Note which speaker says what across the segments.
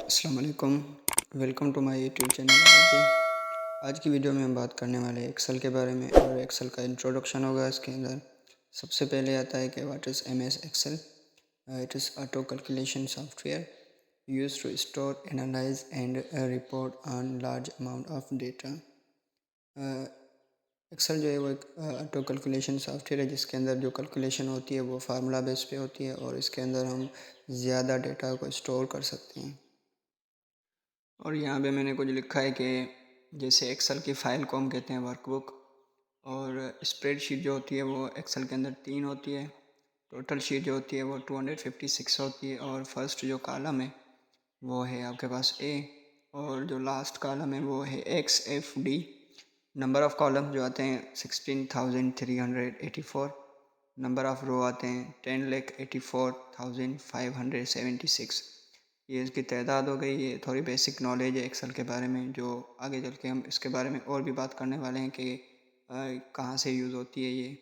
Speaker 1: अस्सलाम वालेकुम। Welcome to my YouTube channel. आज की वीडियो में हम बात करने वाले हैं एक्सेल के बारे में और एक्सेल का इंट्रोडक्शन होगा। इसके अंदर सबसे पहले आता है कि what is MS Excel. It is auto calculation software used to store analyse and report on large amount of data. Excel जो है वो एक ऑटो कैलकुलेशन सॉफ्टवेयर है जिसके अंदर जो कैलकुलेशन होती है वो फार्मूला बेस पे होती है और इसके अंदर हम ज़्यादा डेटा को स्टोर कर सकते हैं। और यहाँ पे मैंने कुछ लिखा है कि जैसे एक्सेल की फ़ाइल को हम कहते हैं वर्कबुक, और स्प्रेडशीट जो होती है वो एक्सेल के अंदर 3 होती है। टोटल शीट जो होती है वो 256 होती है और फर्स्ट जो कॉलम है वो है आपके पास ए, और जो लास्ट कॉलम है वो है x F D. Number of column जो आते हैं 16,384। नंबर ऑफ़ रो आते हैं 10,84,576। ये इसकी तादाद हो गई। ये थोड़ी बेसिक नॉलेज है एक्सेल के बारे में, जो आगे चल के हम इसके बारे में और भी बात करने वाले हैं कि कहाँ से यूज़ होती है ये।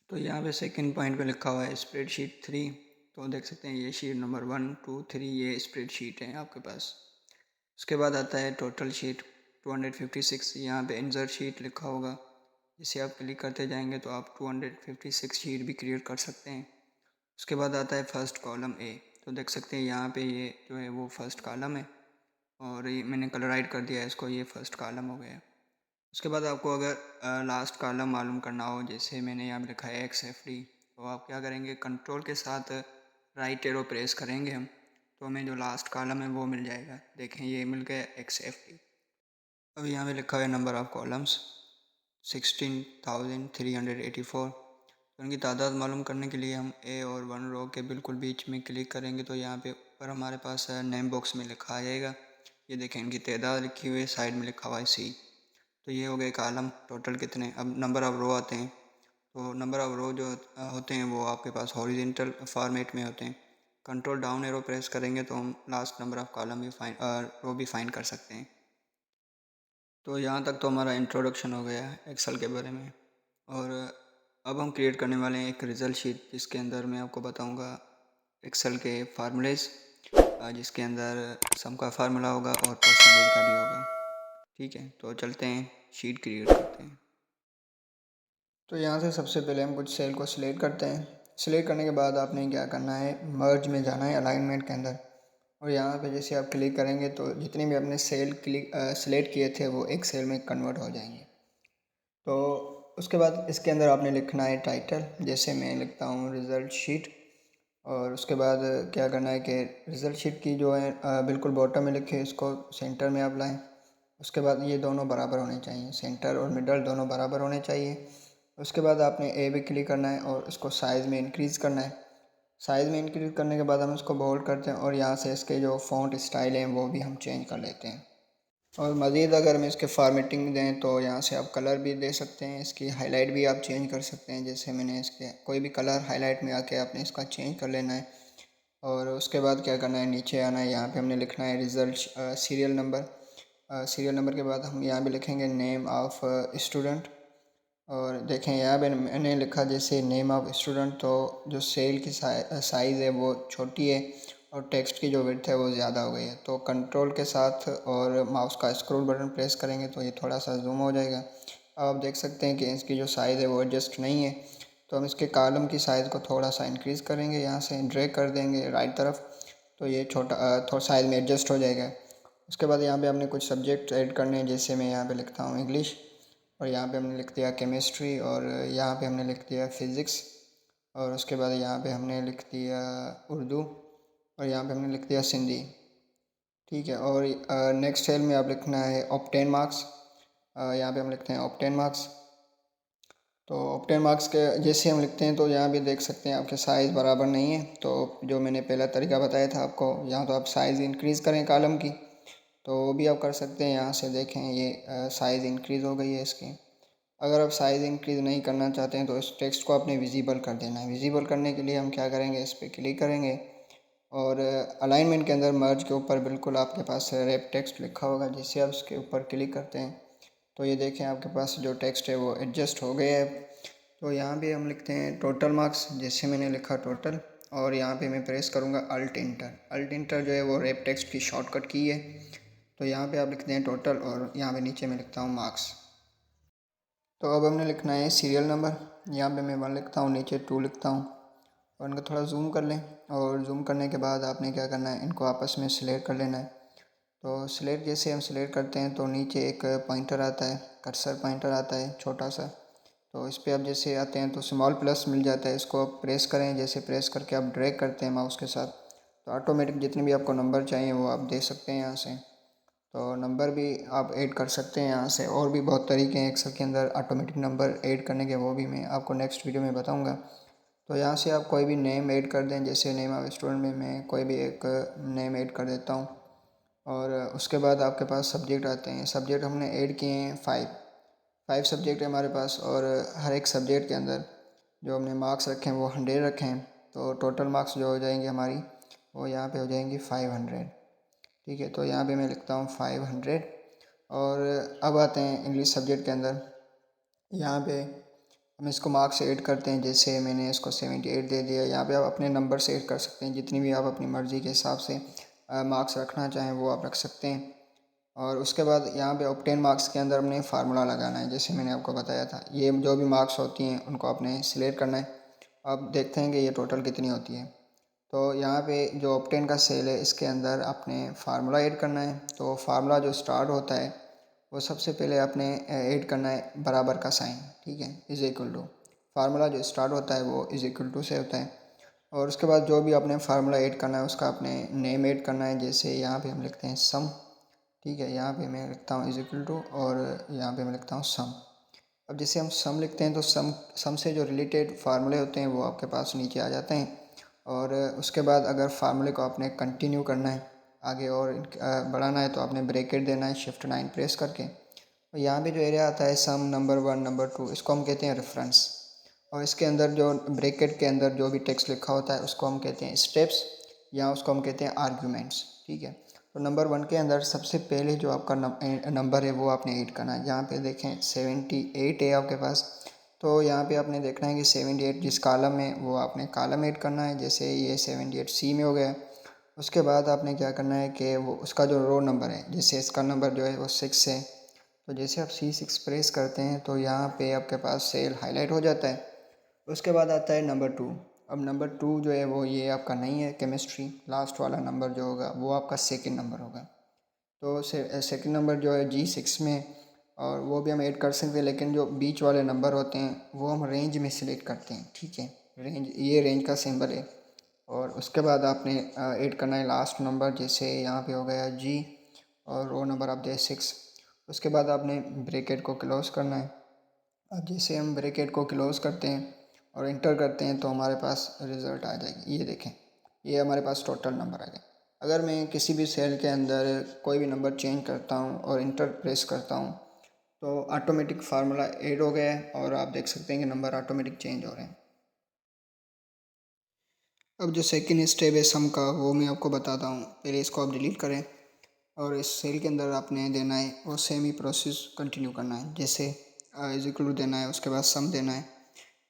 Speaker 1: तो यहाँ पे सेकंड पॉइंट पे लिखा हुआ है स्प्रेडशीट 3। तो देख सकते हैं ये शीट नंबर 1, 2, 3 ये स्प्रेडशीट है आपके पास। उसके बाद आता है टोटल शीट 256। यहाँ पे इंसर्ट शीट लिखा होगा, जिसे आप क्लिक करते जाएंगे तो आप 256 शीट भी क्रिएट कर सकते हैं। उसके बाद आता है फर्स्ट कॉलम ए। तो देख सकते हैं यहाँ पे ये जो है वो फर्स्ट कॉलम है और ये मैंने कलराइड कर दिया है इसको, ये फर्स्ट कॉलम हो गया। उसके बाद आपको अगर लास्ट कॉलम मालूम करना हो, जैसे मैंने यहाँ पे लिखा है एक्स एफ डी, तो आप क्या करेंगे, कंट्रोल के साथ राइट एरो प्रेस करेंगे हम, तो हमें जो लास्ट कॉलम है वो मिल जाएगा। देखें ये मिल गया एक्स एफ डी। अब यहाँ पे लिखा है नंबर ऑफ़ कॉलम्स 16,384। तो उनकी तादाद मालूम करने के लिए हम ए और 1 रो के बिल्कुल बीच में क्लिक करेंगे तो यहाँ पे ऊपर हमारे पास नेम बॉक्स में लिखा आ जाएगा। ये देखें इनकी तादाद लिखी हुई है, साइड में लिखा हुआ है सी। तो ये हो गए कॉलम टोटल कितने। अब नंबर ऑफ़ रो आते हैं। तो नंबर ऑफ़ रो जो होते हैं वो आपके पास हॉरिजेंटल फॉर्मेट में होते हैं। कंट्रोल डाउन एरो प्रेस करेंगे तो हम लास्ट नंबर ऑफ़ कॉलम भी रो भी फाइंड कर सकते हैं। तो यहाँ तक तो हमारा इंट्रोडक्शन हो गया है एक्सेल के बारे में। और अब हम क्रिएट करने वाले हैं एक रिज़ल्ट शीट, जिसके अंदर मैं आपको बताऊंगा एक्सेल के फार्मूलेज़, जिसके अंदर सम का फार्मूला होगा और परसेंटेज का भी होगा। ठीक है, तो चलते हैं शीट क्रिएट करते हैं। तो यहाँ से सबसे पहले हम कुछ सेल को सिलेक्ट करते हैं। सिलेक्ट करने के बाद आपने क्या करना है, मर्ज में जाना है अलाइनमेंट के अंदर, और यहाँ पे जैसे आप क्लिक करेंगे तो जितने भी आपने सेल सिलेक्ट किए थे वो एक सेल में कन्वर्ट हो जाएंगे। तो उसके बाद इसके अंदर आपने लिखना है टाइटल, जैसे मैं लिखता हूँ रिज़ल्ट शीट। और उसके बाद क्या करना है कि रिज़ल्ट शीट की जो है बिल्कुल बॉटम में लिखे, इसको सेंटर में आप लाएँ। उसके बाद ये दोनों बराबर होने चाहिए, सेंटर और मिडल दोनों बराबर होने चाहिए। उसके बाद आपने ए भी क्लिक करना है और इसको साइज़ में इंक्रीज़ करना है। साइज़ में इंक्रीज़ करने के बाद हम इसको बोल्ड करते हैं और यहाँ से इसके जो फ़ॉन्ट स्टाइल हैं वो भी हम चेंज कर लेते हैं। और मज़ीद अगर हम इसके फॉर्मेटिंग दें तो यहाँ से आप कलर भी दे सकते हैं, इसकी हाईलाइट भी आप चेंज कर सकते हैं। जैसे मैंने इसके कोई भी कलर हाईलाइट में आके आपने इसका चेंज कर लेना है। और उसके बाद क्या करना है, नीचे आना है, यहाँ पे हमने लिखना है result serial number. Serial number के बाद हम यहाँ पे लिखेंगे नेम ऑफ़ स्टूडेंट। और देखें यहाँ पे मैंने लिखा जैसे नेम ऑफ़ स्टूडेंट, तो जो सेल की साइज़ है वो छोटी है और टेक्स्ट की जो विड्थ है वो ज़्यादा हो गई है। तो कंट्रोल के साथ और माउस का स्क्रॉल बटन प्रेस करेंगे तो ये थोड़ा सा जूम हो जाएगा। अब आप देख सकते हैं कि इसकी जो साइज़ है वो एडजस्ट नहीं है, तो हम इसके कॉलम की साइज़ को थोड़ा सा इंक्रीज़ करेंगे, यहाँ से ड्रैग कर देंगे राइट तरफ, तो ये छोटा थोड़ा साइज़ में एडजस्ट हो जाएगा। उसके बाद यहाँ पे हमने कुछ सब्जेक्ट ऐड करने हैं, जैसे मैं यहाँ पे लिखता हूँ इंग्लिश, और यहाँ पे हमने लिख दिया केमिस्ट्री, और यहाँ पे हमने लिख दिया फिज़िक्स, और उसके बाद यहाँ पे हमने लिख दिया उर्दू, और यहाँ पे हमने लिख दिया सिंधी। ठीक है, और नेक्स्ट सेल में आप लिखना है ऑब्टेन मार्क्स। यहाँ पे हम लिखते हैं ऑब्टेन मार्क्स। तो ऑब्टेन मार्क्स के जैसे हम लिखते हैं तो यहाँ भी देख सकते हैं आपके साइज़ बराबर नहीं है, तो जो मैंने पहला तरीका बताया था आपको, यहाँ तो आप साइज़ इंक्रीज़ करें कॉलम की, तो वो भी आप कर सकते हैं। यहाँ से देखें ये साइज़ इंक्रीज़ हो गई है इसकी। अगर आप साइज़ इंक्रीज़ नहीं करना चाहते हैं तो इस टेक्स्ट को आपने विजिबल कर देना है। विजिबल करने के लिए हम क्या करेंगे, इस पर क्लिक करेंगे और अलाइनमेंट के अंदर मर्ज के ऊपर बिल्कुल आपके पास रैप टेक्स्ट लिखा होगा, जिससे आप इसके ऊपर क्लिक करते हैं तो ये देखें आपके पास जो टेक्स्ट है वो एडजस्ट हो गया है। तो यहाँ भी हम लिखते हैं टोटल मार्क्स, जैसे मैंने लिखा टोटल, और यहाँ पे मैं प्रेस करूँगा अल्ट इंटर। अल्ट इंटर जो है वो रैप टेक्स्ट की शॉर्टकट की है। तो यहाँ पे आप लिखते हैं टोटल और यहाँ पे नीचे मैं लिखता हूँ मार्क्स। तो अब हमने लिखना है सीरियल नंबर। यहाँ पे मैं 1 लिखता हूँ, नीचे 2 लिखता हूँ और इनको थोड़ा जूम कर लें। और जूम करने के बाद आपने क्या करना है, इनको आपस में सिलेक्ट कर लेना है। तो सिलेक्ट जैसे हम सिलेक्ट करते हैं तो नीचे एक पॉइंटर आता है, कर्सर पॉइंटर आता है छोटा सा। तो इस पर आप जैसे आते हैं तो स्मॉल प्लस मिल जाता है, इसको आप प्रेस करें। जैसे प्रेस करके आप ड्रैग करते हैं माउस के साथ तो ऑटोमेटिक जितने भी आपको नंबर चाहिए वो आप दे सकते हैं यहाँ से। तो नंबर भी आप ऐड कर सकते हैं यहाँ से। और भी बहुत तरीके हैं एक्सेल के अंदर ऑटोमेटिक नंबर ऐड करने के, वो भी मैं आपको नेक्स्ट वीडियो में बताऊँगा। तो यहाँ से आप कोई भी नेम ऐड कर दें, जैसे नेम ऑफ स्टूडेंट में मैं कोई भी एक नेम ऐड कर देता हूँ। और उसके बाद आपके पास सब्जेक्ट आते हैं। सब्जेक्ट हमने ऐड किए हैं 5 सब्जेक्ट है हमारे पास। और हर एक सब्जेक्ट के अंदर जो हमने मार्क्स रखे हैं वो 100 रखे हैं। तो टोटल मार्क्स जो हो जाएंगे हमारी वो यहाँ पे हो जाएंगी 500। ठीक है, तो यहाँ पे मैं लिखता हूँ 500। और अब आते हैं इंग्लिश सब्जेक्ट के अंदर। यहाँ पे हम इसको मार्क्स ऐड करते हैं। जैसे मैंने इसको 78 दे दिया। यहाँ पे आप अपने नंबर से ऐड कर सकते हैं, जितनी भी आप अपनी मर्ज़ी के हिसाब से मार्क्स रखना चाहें वो आप रख सकते हैं। और उसके बाद यहाँ पे ऑब्टेन मार्क्स के अंदर हमने फार्मूला लगाना है, जैसे मैंने आपको बताया था। ये जो भी मार्क्स होती हैं उनको आपने सिलेक्ट करना है। अब देखते हैं कि ये टोटल कितनी होती है। तो यहाँ पे जो ऑब्टेन का सेल है इसके अंदर आपने फार्मूला ऐड करना है। तो फार्मूला जो स्टार्ट होता है वो सबसे पहले आपने ऐड करना है बराबर का साइन। ठीक है, इज़ इक्वल टू। फार्मूला जो स्टार्ट होता है वो इज़ इक्वल टू से होता है। और उसके बाद जो भी आपने फार्मूला ऐड करना है उसका आपने नेम ऐड करना है। जैसे यहाँ पे हम लिखते हैं सम। ठीक है, यहाँ पे मैं लिखता हूँ इज इक्वल टू और यहाँ पे मैं लिखता हूँ सम। अब जैसे हम सम लिखते हैं तो सम से जो रिलेटेड फार्मूले होते हैं वो आपके पास नीचे आ जाते हैं। और उसके बाद अगर फार्मूले को आपने कंटिन्यू करना है आगे और बढ़ाना है तो आपने ब्रैकेट देना है शिफ्ट 9 प्रेस करके। और यहाँ पे जो एरिया आता है सम नंबर 1 नंबर 2, इसको हम कहते हैं रेफरेंस। और इसके अंदर जो ब्रैकेट के अंदर जो भी टेक्स्ट लिखा होता है उसको हम कहते हैं स्टेप्स, या उसको हम कहते हैं आर्ग्यूमेंट्स। ठीक है, तो नंबर 1 के अंदर सबसे पहले जो आपका नंबर है वो आपने ऐड करना है। यहाँ पे देखें 78 है आपके पास। तो यहाँ पे आपने देखना है कि 78 जिस कॉलम में वो आपने कॉलम ऐड करना है। जैसे ये 78 सी में हो गया। उसके बाद आपने क्या करना है कि वो उसका जो रो नंबर है, जैसे इसका नंबर जो है वो 6 है। तो जैसे आप C6 प्रेस करते हैं तो यहाँ पे आपके पास सेल हाईलाइट हो जाता है। उसके बाद आता है नंबर 2। अब नंबर 2 जो है वो ये आपका नहीं है, केमिस्ट्री लास्ट वाला नंबर जो होगा वो आपका सेकंड नंबर होगा। तो सेकंड नंबर जो है G6 में, और वो भी हम ऐड कर सकते हैं। लेकिन जो बीच वाले नंबर होते हैं वो हम रेंज में सिलेक्ट करते हैं। ठीक है, रेंज, ये रेंज का सिंबल है। और उसके बाद आपने ऐड करना है लास्ट नंबर। जैसे यहाँ पे हो गया G और रो नंबर आप दे 6। उसके बाद आपने ब्रैकेट को क्लोज करना है। अब जैसे हम ब्रैकेट को क्लोज करते हैं और इंटर करते हैं तो हमारे पास रिज़ल्ट आ जाएगी। ये देखें, ये हमारे पास टोटल नंबर आ गया। अगर मैं किसी भी सेल के अंदर कोई भी नंबर चेंज करता हूँ और इंटर प्रेस करता हूँ तो ऑटोमेटिक फार्मूला ऐड हो गया है और आप देख सकते हैं कि नंबर ऑटोमेटिक चेंज हो रहे हैं। अब जो सेकंड स्टेप है सम का वो मैं आपको बताता हूँ। पहले इसको आप डिलीट करें और इस सेल के अंदर आपने देना है वो सेम ही प्रोसेस कंटिन्यू करना है। जैसे इज इक्वल टू देना है, उसके बाद सम देना है।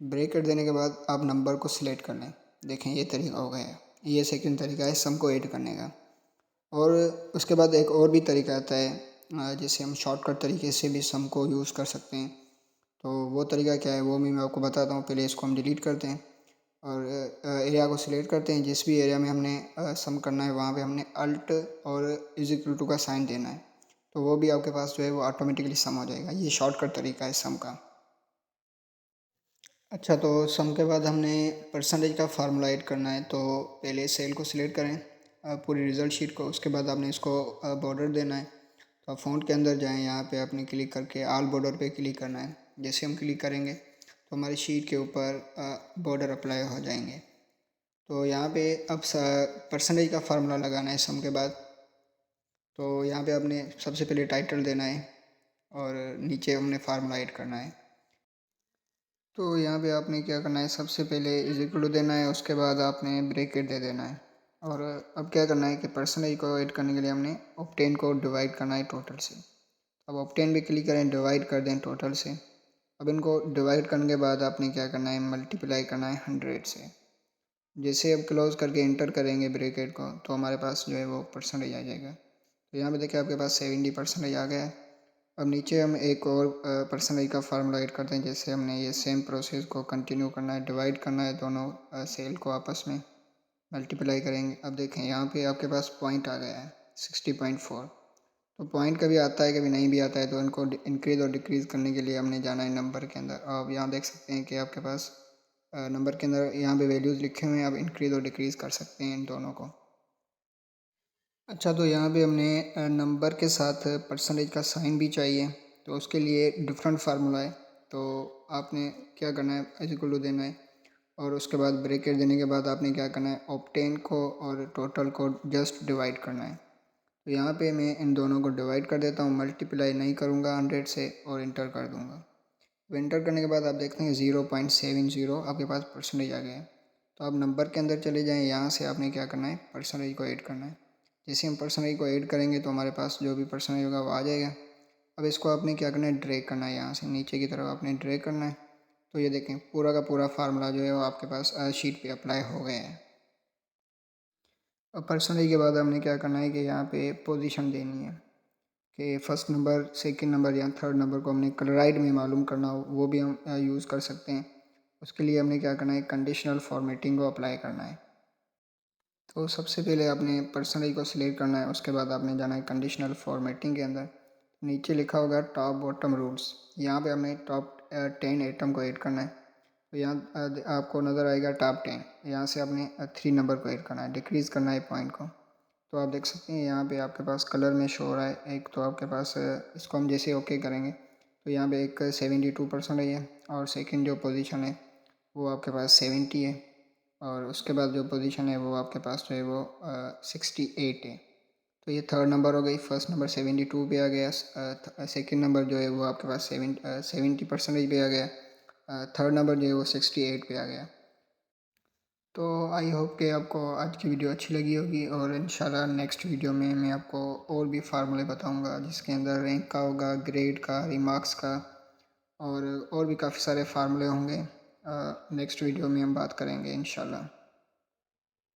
Speaker 1: ब्रैकेट देने के बाद आप नंबर को सिलेक्ट कर लें। देखें ये तरीका हो गया है। ये सेकंड तरीका है सम को ऐड करने का। और उसके बाद एक और भी तरीका आता है, जैसे हम शॉर्टकट तरीके से भी सम को यूज़ कर सकते हैं। तो वो तरीका क्या है वो भी मैं आपको बताता हूँ। पहले इसको हम डिलीट करते हैं और एरिया को सिलेक्ट करते हैं। जिस भी एरिया में हमने सम करना है वहाँ पे हमने अल्ट और इज इक्वल टू का साइन देना है। तो वो भी आपके पास जो है वो ऑटोमेटिकली सम हो जाएगा। ये शॉर्टकट तरीका है सम का। अच्छा, तो सम के बाद हमने परसेंटेज का फार्मूला ऐड करना है। तो पहले सेल को सिलेक्ट करें, पूरी रिज़ल्ट शीट को। उसके बाद आपने इसको बॉर्डर देना है। तो आप फ़ॉन्ट के अंदर जाएं, यहाँ पे आपने क्लिक करके ऑल बॉर्डर पे क्लिक करना है। जैसे हम क्लिक करेंगे तो हमारी शीट के ऊपर बॉर्डर अप्लाई हो जाएंगे। तो यहाँ पे अब परसेंटेज का फार्मूला लगाना है सम के बाद। तो यहाँ पे आपने सबसे पहले टाइटल देना है और नीचे हमने फार्मूला ऐड करना है। तो यहाँ पे आपने क्या करना है, सबसे पहले इज इक्वल टू देना है, उसके बाद आपने ब्रैकेट दे देना है। और अब क्या करना है कि परसेंटेज को ऐड करने के लिए हमने ऑब्टेन को डिवाइड करना है टोटल से। अब ऑब्टेन पे क्लिक करें, डिवाइड कर दें टोटल से। अब इनको डिवाइड करने के बाद आपने क्या करना है, मल्टीप्लाई करना है 100 से। जैसे अब क्लोज़ करके इंटर करेंगे ब्रैकेट को तो हमारे पास जो है वो परसेंटेज आ जाएगा। तो यहाँ पे देखिए आपके पास 70% आ गया है। अब नीचे हम एक और परसेंटेज का फार्मूला ऐड करते हैं। जैसे हमने ये सेम प्रोसेस को कंटिन्यू करना है, डिवाइड करना है दोनों सेल को आपस में मल्टीप्लाई करेंगे। अब देखें यहाँ पे आपके पास पॉइंट आ गया है 60.4। तो पॉइंट कभी आता है कभी नहीं भी आता है, तो इनको इंक्रीज़ और डिक्रीज़ करने के लिए हमने जाना है नंबर के अंदर। आप यहाँ देख सकते हैं कि आपके पास नंबर के अंदर यहाँ पे वैल्यूज़ लिखे हुए हैं, आप इंक्रीज़ और डिक्रीज़ कर सकते हैं इन दोनों को। अच्छा, तो यहाँ पे हमने नंबर के साथ परसेंटेज का साइन भी चाहिए, तो उसके लिए डिफरेंट फार्मूला है। तो आपने क्या करना है, इज इक्वल टू देना है और उसके बाद ब्रैकेट देने के बाद आपने क्या करना है, ऑब्टेन को और टोटल को जस्ट डिवाइड करना है। तो यहाँ पे मैं इन दोनों को डिवाइड कर देता हूँ, मल्टीप्लाई नहीं करूँगा 100 से और इंटर कर दूँगा। तो इंटर करने के बाद आप देखते हैं 0.70 आपके पास परसेंटेज आ गया है। तो आप नंबर के अंदर चले जाएँ, यहाँ से आपने क्या करना है, परसेंटेज को ऐड करना है। जैसे हम परसेंटेज को ऐड करेंगे तो हमारे पास जो भी परसेंटेज होगा वो आ जाएगा। अब इसको आपने क्या करना है, ड्रैग करना है, यहाँ से नीचे की तरफ आपने ड्रैग करना है। तो ये देखें पूरा का पूरा फार्मूला जो है वो आपके पास शीट पे अप्लाई हो गया है। अब परसेंटेज के बाद हमने क्या करना है कि यहाँ पे पोजीशन देनी है कि फर्स्ट नंबर, सेकंड नंबर या थर्ड नंबर को हमने क्लोराइड में मालूम करना हो, वो भी हम यूज़ कर सकते हैं। उसके लिए हमने क्या करना है, कंडीशनल फॉर्मेटिंग को अप्लाई करना है। तो सबसे पहले आपने परसेंटेज को सिलेक्ट करना है, उसके बाद आपने जाना है कंडीशनल फॉर्मेटिंग के अंदर। नीचे लिखा होगा टॉप बॉटम रूल्स, यहाँ पे हमने टॉप 10 आइटम को ऐड करना है। तो यहाँ आपको नज़र आएगा टॉप 10, यहाँ से आपने 3 नंबर को ऐड करना है, डिक्रीज़ करना है पॉइंट को। तो आप देख सकते हैं यहाँ पे आपके पास कलर में शो हो रहा है। एक तो आपके पास इसको हम जैसे ओके करेंगे तो यहाँ पे एक 72% है और सेकंड जो पोजीशन है वो आपके पास 70 है और उसके बाद जो पोजीशन है वो आपके पास जो है वो 68 है। तो ये थर्ड नंबर हो गई। फर्स्ट नंबर 72 पे आ गया, सेकंड नंबर जो है वो आपके पास 70% पे आ गया, थर्ड नंबर जो है वो 68 पे आ गया। तो आई होप कि आपको आज की वीडियो अच्छी लगी होगी और इंशाल्लाह नेक्स्ट वीडियो में मैं आपको और भी फार्मूले बताऊंगा जिसके अंदर रैंक का होगा, ग्रेड का, रिमार्क्स का और भी काफ़ी सारे फार्मूले होंगे। नेक्स्ट वीडियो में हम बात करेंगे इंशाल्लाह।